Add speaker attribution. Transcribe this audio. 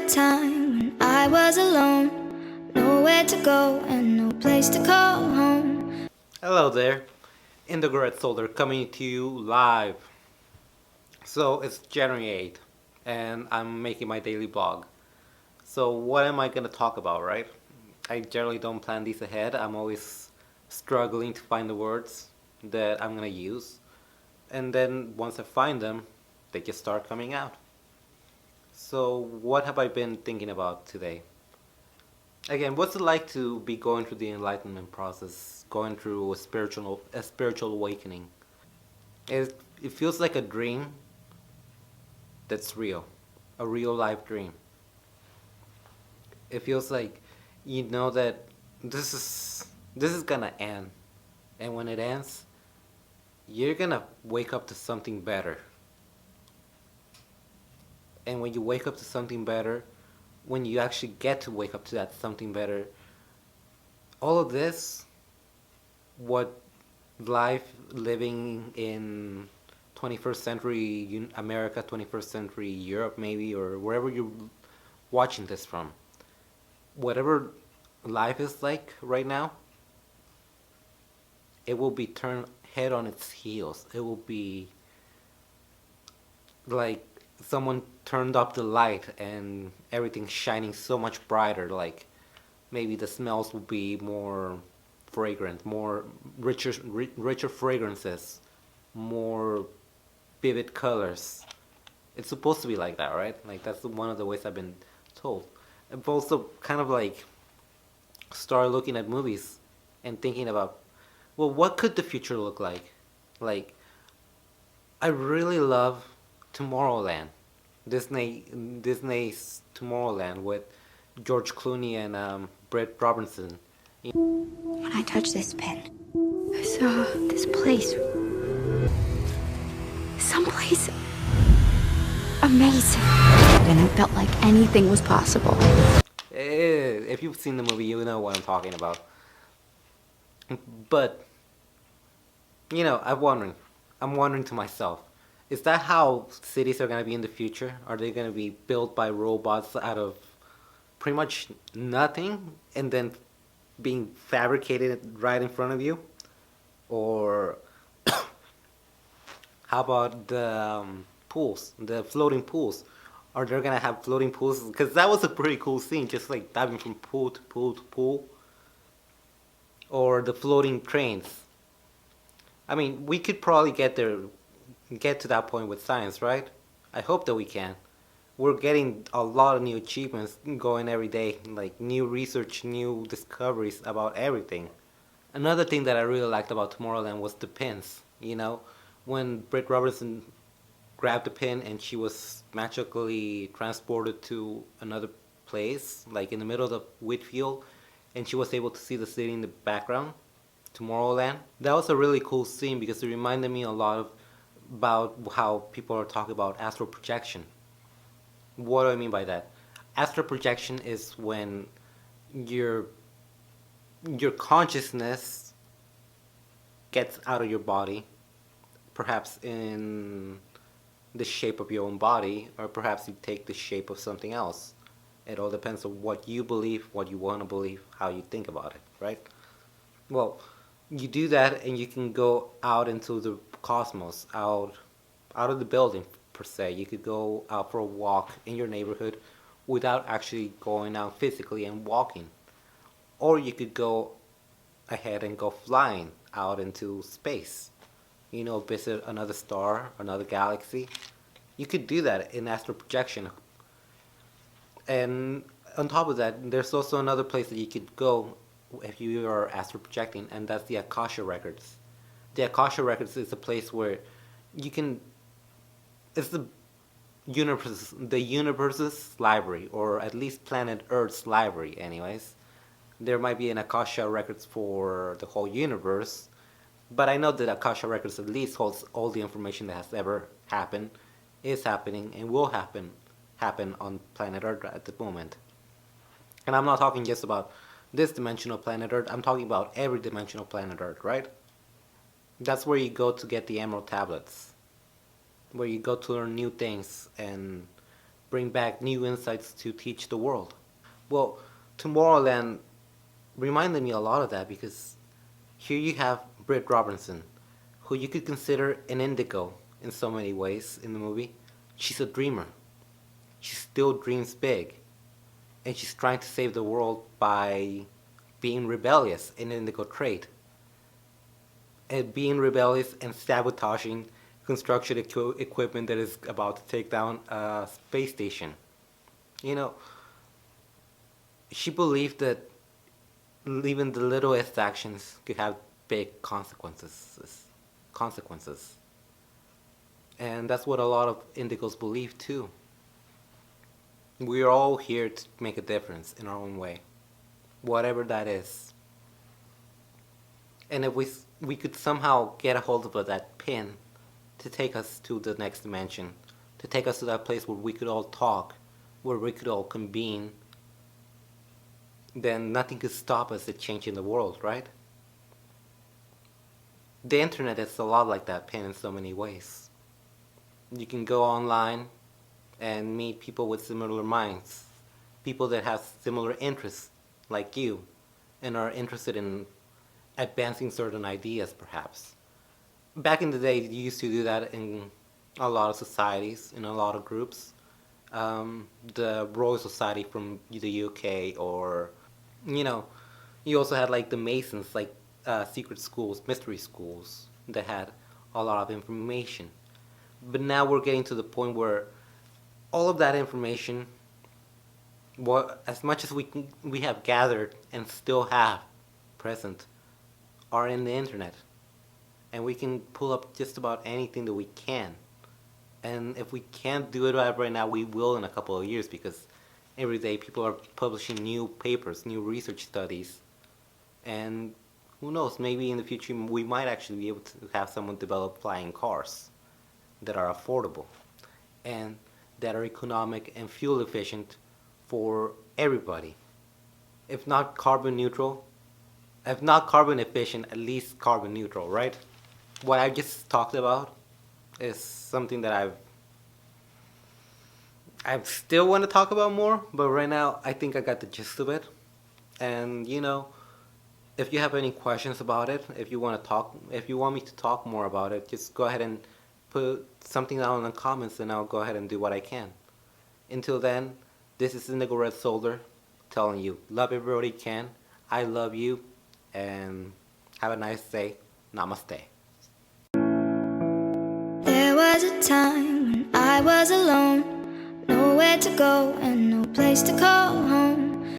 Speaker 1: time when I was alone, nowhere to go and no place to call home.
Speaker 2: Hello there, Indigos Soldier coming to you live. So it's January 8th, and I'm making my daily blog. So what am I gonna talk about, right? I generally don't plan these ahead. I'm always struggling to find the words that I'm gonna use, and then once I find them, they just start coming out. So what have I been thinking about today? Again, what's it like to be going through the enlightenment process, going through a spiritual awakening? It feels like a dream that's real, a real life dream. It feels like you know that this is gonna end, and when it ends, you're gonna wake up to something better. And when you wake up to something better, when you actually get to wake up to that something better, all of this, what life living in 21st century America, 21st century Europe, maybe, or wherever you're watching this from, whatever life is like right now, it will be turned head on its heels. It will be like someone turned up the light and everything's shining so much brighter. Like maybe the smells will be more fragrant, more richer fragrances, more vivid colors. It's supposed to be like that, right? Like that's one of the ways I've been told. I've also kind of like started looking at movies and thinking about, well, what could the future look like? Like I really love Tomorrowland, Disney's Tomorrowland with George Clooney and Brett Robinson.
Speaker 1: When I touched this pen, I saw this place. Someplace amazing. And it felt like anything was possible.
Speaker 2: If you've seen the movie, you know what I'm talking about. But I'm wondering to myself, is that how cities are gonna be in the future? Are they gonna be built by robots out of pretty much nothing and then being fabricated right in front of you? Or how about the pools, the floating pools? Are they gonna have floating pools? Because that was a pretty cool scene, just like diving from pool to pool to pool. Or the floating trains. I mean, we could probably get to that point with science, right? I hope that we can. We're getting a lot of new achievements going every day, like new research, new discoveries about everything. Another thing that I really liked about Tomorrowland was the pins. When Britt Robertson grabbed the pin and she was magically transported to another place, like in the middle of the wheat field, and she was able to see the city in the background, Tomorrowland. That was a really cool scene because it reminded me a lot of about how people are talking about astral projection. What do I mean by that? Astral projection is when your your consciousness gets out of your body, perhaps in the shape of your own body, or perhaps you take the shape of something else. It all depends on what you believe, what you want to believe, how you think about it, right? Well, you do that and you can go out into the cosmos, out of the building per se. You could go out for a walk in your neighborhood without actually going out physically and walking. Or you could go ahead and go flying out into space. Visit another star, another galaxy. You could do that in astral projection. And on top of that, there's also another place that you could go if you are astral projecting, and that's the Akasha records. The Akasha records is a place where you can. It's the universe's library, or at least planet Earth's library, anyways. There might be an Akasha records for the whole universe, but I know that Akasha records at least holds all the information that has ever happened, is happening, and will happen on planet Earth at the moment. And I'm not talking just about this dimensional planet Earth. I'm talking about every dimensional planet Earth, right? That's where you go to get the emerald tablets, where you go to learn new things and bring back new insights to teach the world. Well, Tomorrowland reminded me a lot of that because here you have Britt Robinson, who you could consider an indigo in so many ways in the movie. She's a dreamer. She still dreams big. And she's trying to save the world by being rebellious, an indigo trait. And being rebellious and sabotaging construction equipment that is about to take down a space station. You know, she believed that even the littlest actions could have big consequences. And that's what a lot of indigos believe too. We are all here to make a difference in our own way, whatever that is. And if we could somehow get a hold of that pin to take us to the next dimension, to take us to that place where we could all talk, where we could all convene, then nothing could stop us at changing the world, right? The internet is a lot like that pin in so many ways. You can go online and meet people with similar minds, people that have similar interests like you, and are interested in advancing certain ideas, perhaps. Back in the day, you used to do that in a lot of societies, in a lot of groups. The Royal Society from the UK, or, you know, you also had like the Masons, like secret schools, mystery schools, that had a lot of information. But now we're getting to the point where all of that information, as much as we have gathered and still have present, are in the internet. And we can pull up just about anything that we can. And if we can't do it right now, we will in a couple of years, because every day people are publishing new papers, new research studies. And who knows, maybe in the future we might actually be able to have someone develop flying cars that are affordable and that are economic and fuel efficient for everybody. If not carbon neutral, if not carbon efficient, at least carbon neutral, right? What I just talked about is something that I still want to talk about more, but right now I think I got the gist of it. And if you have any questions about it, if you want me to talk more about it, just go ahead and put something down in the comments, and I'll go ahead and do what I can. Until then, this is Indigo Red Soldier telling you, love everybody you can. I love you, and have a nice day. Namaste.
Speaker 1: There was a time when I was alone, nowhere to go and no place to call home.